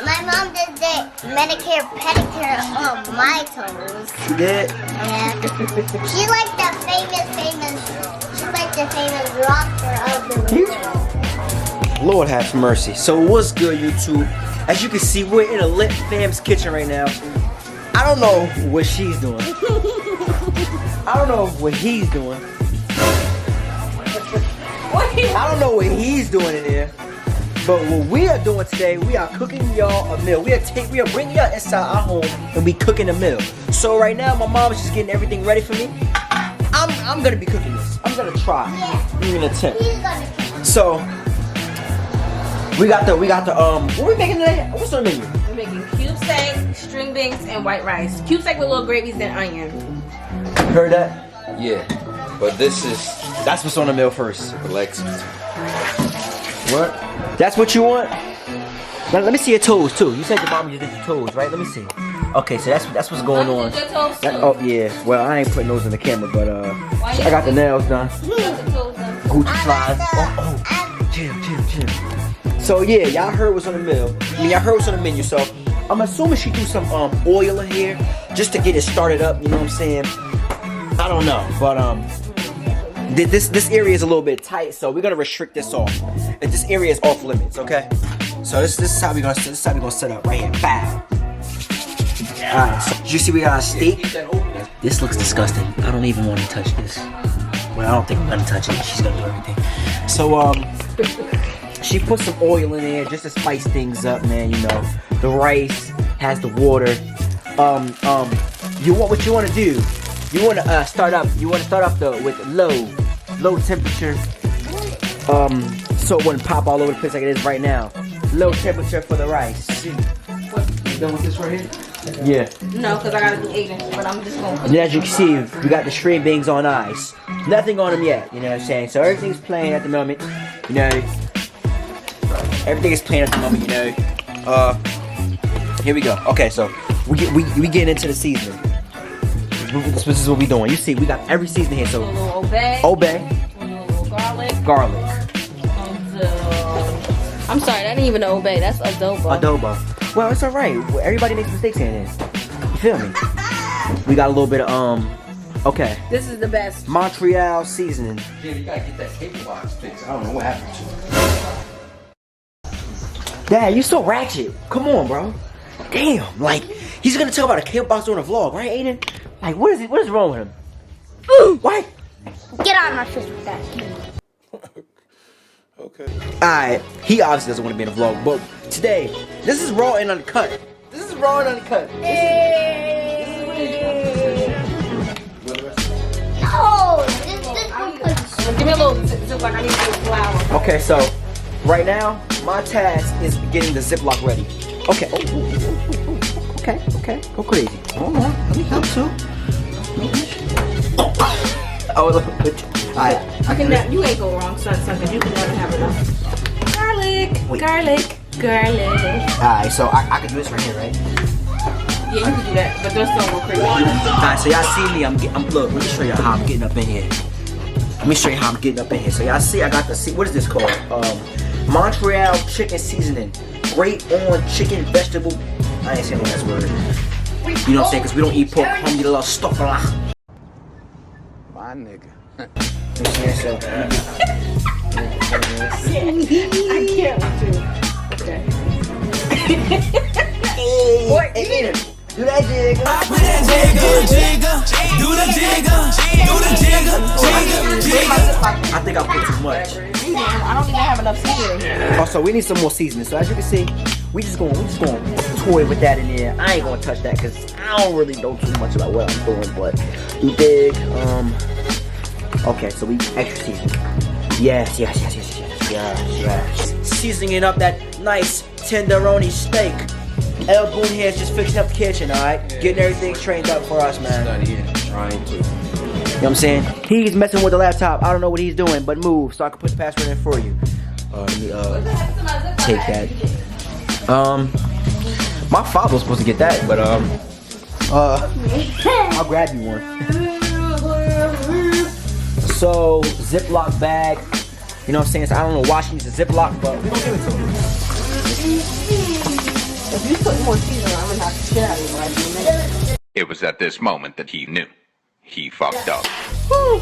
My mom did the Medicare pedicure on my toes. She did? Yeah. She like the famous rocker of the world. Lord have mercy. So what's good, YouTube? As you can see, we're in a lit fam's kitchen right now. I don't know what she's doing. I don't know what he's doing. I don't know what he's doing in there. But what we are doing today, we are cooking y'all a meal. We are bringing y'all inside our home and we cooking a meal. So right now, my mom is just getting everything ready for me. I'm gonna be cooking this. I'm gonna try. Yeah. I'm gonna attempt. He's gonna cook. So we got the what are we making today? What's on the menu? We're making cube steak, string beans, and white rice. Cube steak with little gravies and onion. Heard that? Yeah, but this is That's what's on the meal first. Alexis. What? That's what you want? Now, let me see your toes too. You said your mom just did your toes, right? Let me see. Okay, so that's what's going on. Your toes too. Oh yeah. Well, I ain't putting those in the camera, but so I got the nails done. Gucci slides. Oh, chill. So yeah, y'all heard what's on the meal. Y'all heard what's on the menu. So I'm assuming she threw some oil in here just to get it started up. You know what I'm saying? I don't know, but this area is a little bit tight, so we're gonna restrict this off. This area is off limits, okay? So this is how we're gonna set up right here. Bow. Alright, so you see we got a steak. This looks disgusting. I don't even want to touch this. Well, I don't think I'm gonna touch it. She's gonna do everything. So she put some oil in there just to spice things up, man. You know, the rice has the water. What you want to do? You want to start up with low temperature. So it wouldn't pop all over the place like it is right now. Low temperature for the rice. You done with this right here? Yeah. No, because I gotta do 8 inches, but I'm just gonna put And as you can see, we got the string beans on ice. Nothing on them yet, you know what I'm saying? So everything's playing at the moment, you know. Everything is playing at the moment, you know. Here we go. Okay, so we getting into the seasoning. This is what we doing. You see, we got every seasoning here. So a little obey. a little garlic. garlic, I'm sorry, that ain't even an obey. That's adobo. Well, it's all right. Everybody makes mistakes in it. You feel me? We got a little bit of okay. This is the best. Montreal seasoning. Yeah, you gotta get that cable box fixed. I don't know what happened to it. Dad, you so ratchet. Come on, bro. Damn, like he's gonna talk about a cable box doing a vlog, right, Aiden? Like, what is wrong with him? What? Get out of my face with that. Okay. Alright, he obviously doesn't want to be in a vlog, but today, this is raw and uncut. This is raw and uncut. No, this Give me a little zip like I need a little flour. Okay, so right now, my task is getting the Ziploc ready. Okay. Okay. Go crazy. Hold on. Let me help too. Oh, look. Alright. You ain't go wrong, son, because you can never have enough. Garlic. Wait. Garlic. Alright, so I can do this right here, right? Yeah, you can do that, but don't go crazy. Alright, so y'all see me. Look, let me show you how I'm getting up in here. So y'all see, I got what is this called? Montreal chicken seasoning. Great on chicken vegetable. I ain't saying that word. You know what I'm saying? Because we don't eat pork. Alhamdulillah, stuff. My nigga. You know what I'm saying? So, I can't with you. Okay. Hey, do that jigger. I think I put too much. I don't even have enough seasoning here. Also, we need some more seasoning. So as you can see, we just going toy with that in there. I ain't gonna touch that because I don't really know too much about what I'm doing, but you dig? Okay, so we extra seasoning. Yes. Seasoning up that nice tenderoni steak. El Boon here is just fixing up the kitchen, alright? Getting everything trained up for us, man. Not here. Trying to. You know what I'm saying? He's messing with the laptop. I don't know what he's doing, but move so I can put the password in for you. Let me take that. My father was supposed to get that, but I'll grab you one. So Ziploc bag. You know what I'm saying? So I don't know why she needs a Ziploc, but we're gonna give it to her. If you put more seasoning, I'm gonna have to shit out of you right in a minute. It was at this moment that he knew. He fucked up. Woo.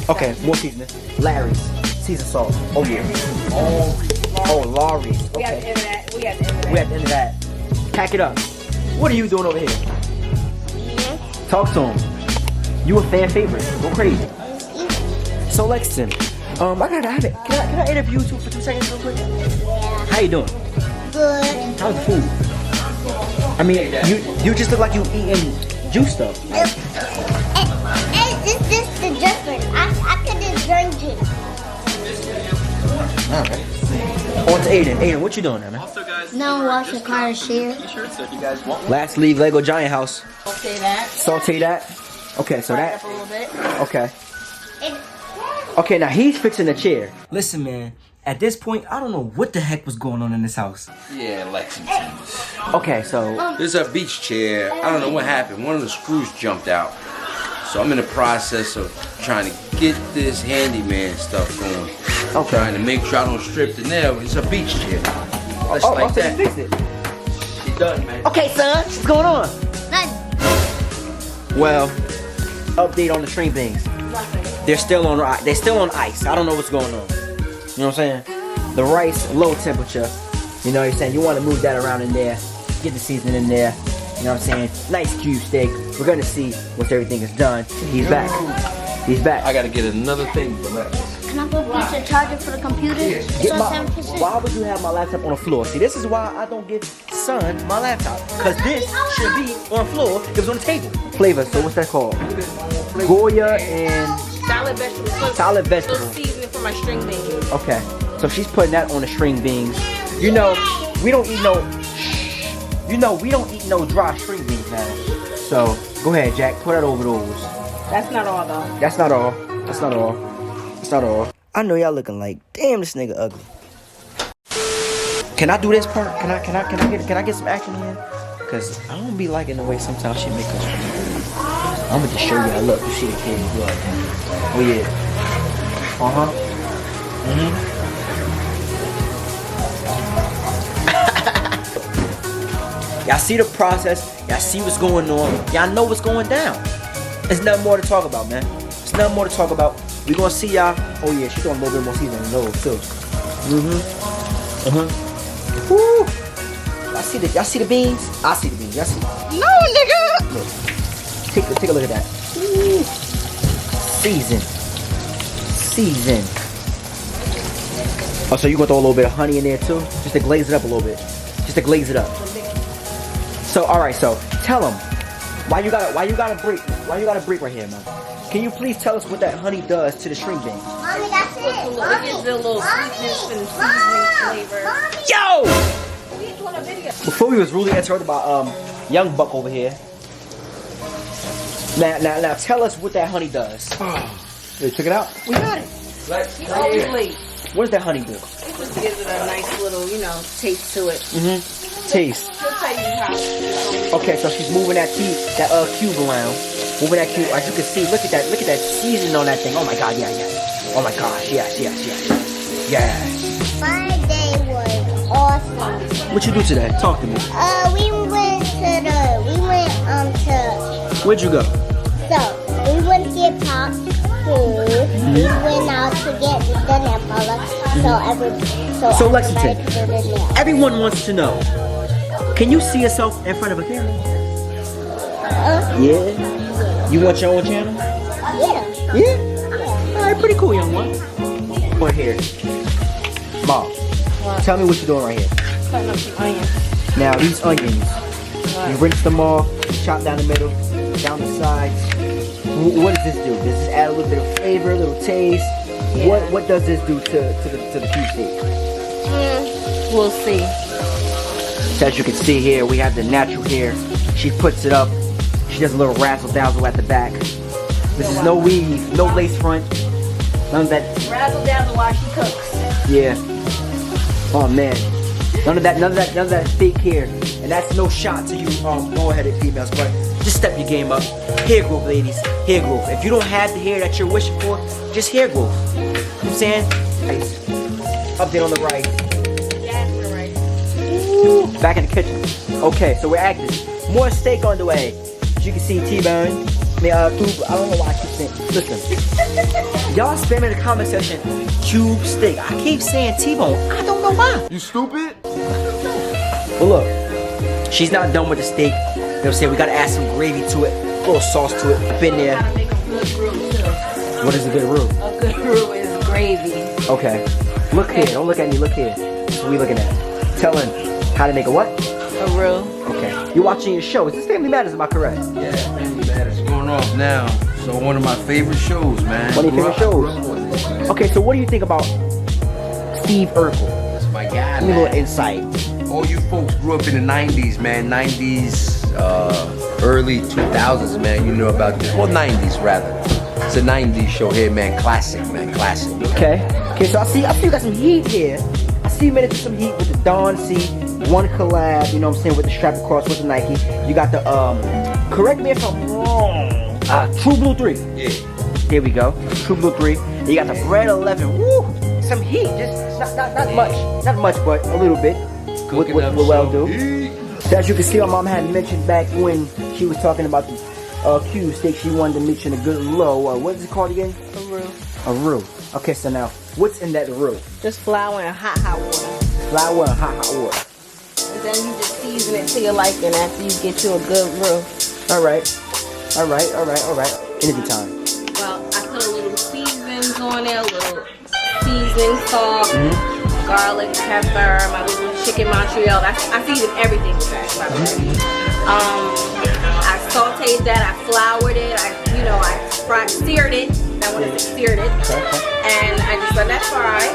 Okay, more seasoning. Larry's season salt. Oh yeah. Oh, Laurie's. We have to Okay. end of that. We have to end of that. We have to end of that. Pack it up. What are you doing over here? Talk to him. You a fan favorite. Go crazy. So Lexington, I gotta have it. Can I interview you for 2 seconds real quick? Yeah. How you doing? Good. How's the food? I mean, you just look like you eating juice stuff. It's just the difference. I could just drink juice. Alright. On to Aiden. Aiden, what you doing now, man? No wash your car share. Last leave Lego Giant House. Saute that. Saute that. Okay, so Fry it that. up a little bit. Okay. Okay, now he's fixing the chair. Listen, man. At this point, I don't know what the heck was going on in this house. Yeah, Lexington. Okay, so This is a beach chair. I don't know what happened. One of the screws jumped out. So I'm in the process of trying to get this handyman stuff going. Okay. Trying to make sure I don't strip the nail. It's a beach chair. Just oh, like so that. you fixed it. She done, man. Okay, son, what's going on? None. Well, update on the string things. They're still on ice. I don't know what's going on. You know what I'm saying? The rice, low temperature. You know what I'm saying? You want to move that around in there. Get the seasoning in there. You know what I'm saying? Nice cube steak. We're gonna see once everything is done. He's back. He's back. I gotta get another thing for that. Can I go put the charger for the computer? It's Get on my, 7%. why would you have my laptop on the floor? See, this is why I don't give son my laptop. Cause this should be on the floor. It was on the table. Flavor. So what's that called? Goya and Salad vegetables. salad Little vegetables. seasoning for my string beans. Okay. So she's putting that on the string beans. You know, we don't eat no. You know, we don't eat no dry string beans now. So go ahead, Jack. Put that over those. That's not all though. That's not all. That's not all. That's not all. I know y'all looking like, damn, this nigga ugly. Can I do this part? Can I get some action here? Cause I don't be liking the way sometimes she make us. I'm gonna just show y'all. Look, you see the kid. Look. Oh yeah. Uh-huh. Y'all see the process. Y'all see what's going on. Y'all know what's going down. There's nothing more to talk about, man. There's nothing more to talk about. We gonna see y'all. Oh yeah, she's throwing a little bit more seasoning on those too. Woo. Y'all see the beans? I see the beans. Y'all see? No, nigga. Look. Take a look at that. Ooh. Season. Oh, so you gonna throw a little bit of honey in there too, just to glaze it up a little bit, just to glaze it up. So all right, so tell them why you gotta break right here, man. Can you please tell us what that honey does to the string beans? Mommy, that's it. It gives it a little sweetness and seasoning flavor. Yo! We doing a video. Before we was really interrupted by young buck over here. Now tell us what that honey does. Hey, check it out. We got it. He's always late. What does that honey do? It just gives it a nice little, taste to it. Taste. She'll tell you how. Okay, so she's moving that cube around. Moving that cube. As you can see, look at that seasoning on that thing. Oh my god, yeah. Oh my gosh, yes. Yeah. My day was awesome. What you do today? Talk to me. We went to Where'd you go? so we went to get pop food. We went out to get the nail polish. So Lexington, everybody could do the nail. everyone wants to know. Can you see yourself in front of a camera? Yeah. You want your own channel? Yeah. Yeah. All right, pretty cool, young one. Right here, Mom. Tell me what you're doing right here. Cutting up some onions. Now these onions, you rinse them off, chop down the middle, down the sides. What does this do? Does this add a little bit of flavor, a little taste? Yeah. What does this do to the cube steak? We'll see. So as you can see here, we have the natural hair. She puts it up. She does a little razzle dazzle at the back. This is no weave, no lace front, none of that. Razzle dazzle while she cooks. Yeah. Oh man. None of that fake hair. And that's no shot to you bald-headed females, but just step your game up. Hair growth, ladies. Hair growth. If you don't have the hair that you're wishing for, just hair growth. You know what I'm saying? Nice. Update on the right. Yeah, you're right. Ooh. Woo! Back in the kitchen. Okay, so we're active. More steak on the way. As you can see, T-bone. I mean, cube. I don't know why I keep saying. Listen, y'all spam in the comment section. Cube steak. I keep saying T-bone. I don't know why. You stupid? But look, she's not done with the steak. You know what I'm saying? We gotta add some gravy to it, a little sauce to it. I've been there. Gotta make a good roux too. What is a good roux? A good roux is gravy. Okay. Look here. Don't look at me. Look here. What are we looking at? Tell him how to make a what? A roux. Okay. You're watching your show. Is this Family Matters? Am I correct? Yeah, Family Matters going off now. So one of my favorite shows, man. One of your favorite shows. Okay, so what do you think about Steve Urkel? That's my guy, Give me a man. little insight. All you folks grew up in the 90s, man. 90s, early 2000s, man. You know about this. Well, 90s, rather. It's a 90s show here, man. Classic, man. Classic. Okay. Okay, so I see you got some heat here. I see you made it to some heat with the Dawn C. One collab, you know what I'm saying, with the strap across with the Nike. You got the, correct me if I'm wrong. True Blue 3. Yeah. There we go. True Blue 3. And you got the Bread 11. Woo! Some heat. Just not much. Not much, but a little bit. What well do. So as you can see, my mom had mentioned back when she was talking about the cube steak, she wanted to mention a good low. What is it called again? A roux. A roux. Okay, so now, what's in that roux? Just flour and hot water. Flour and hot water. And then you just season it to your liking after you get you a good roux. Alright. Interview time. Well, I put a little seasonings on there, a little seasoning salt, garlic, pepper, my little chicken Montreal. I season everything with that, by the way. I sauteed that, I floured it, I seared it. That one is seared it. And I just let that fry.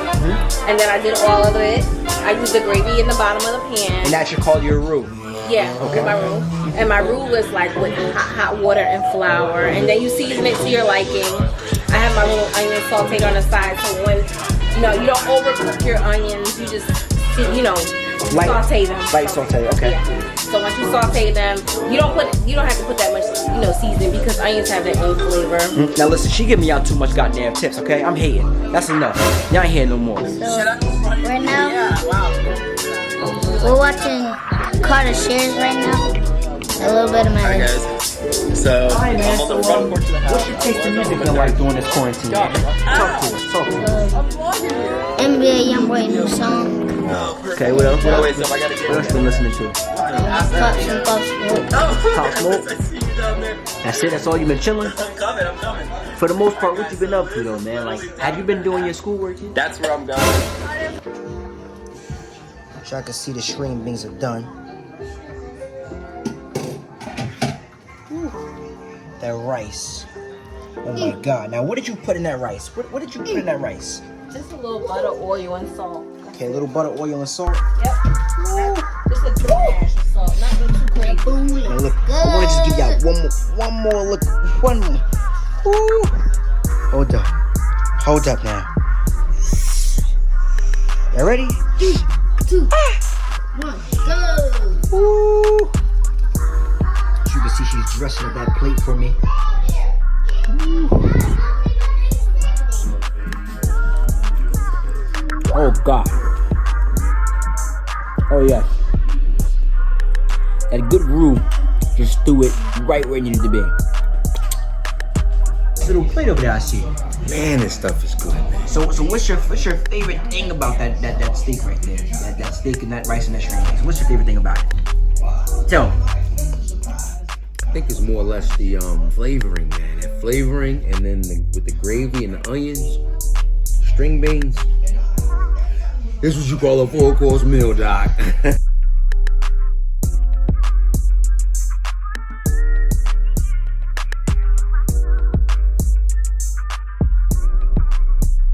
And then I did all of it. I used the gravy in the bottom of the pan. And that should call your roux. Yeah, with my roux. And my roux was like with hot water and flour. And then you season it to your liking. I have my little onion sauteed on the side, so when you don't overcook your onions, you just saute them. Light saute, okay. Yeah. So once you saute them, you don't have to put that much seasoning because onions have their own flavor. Now listen, she giving me out too much goddamn tips, okay? I'm hating. That's enough. Y'all ain't here no more. So, right now, we're watching Carter Shares right now. A little bit of my Hi guys. So, Hi man, so what's your taste in music been like during this quarantine? Talk to us. NBA Youngboy new song. Okay, what else? oh wait, so I gotta What else been listening to? Pop Smoke. Pop Smoke? That's it? That's all you been chilling? I'm coming. For the most part, what you been up to though, man? Like, have you been doing your schoolwork yet? That's where I'm going. So I can see the string beans are done. That rice. Oh my god. Now what did you put in that rice? What did you put in that rice? Just a little butter, oil, and salt. Okay, a little butter, oil, and salt. Yep. Just a dash of salt, nothing too crazy. Now look, I want to just give y'all one more look. One more. Woo. Hold up now. You ready? 3, 2, 1, go! Woo. As you can see, she's dressing up that plate for me. Woo. Oh God. Oh yes. That good roux just threw it right where it needed to be. Little plate over there, I see. Man, this stuff is good, man. So what's your favorite thing about that steak right there? That steak and that rice and that string beans. What's your favorite thing about it? Tell me. I think it's more or less the flavoring, man. That flavoring, and then with the gravy and the onions, string beans. This is what you call a full course meal, Doc.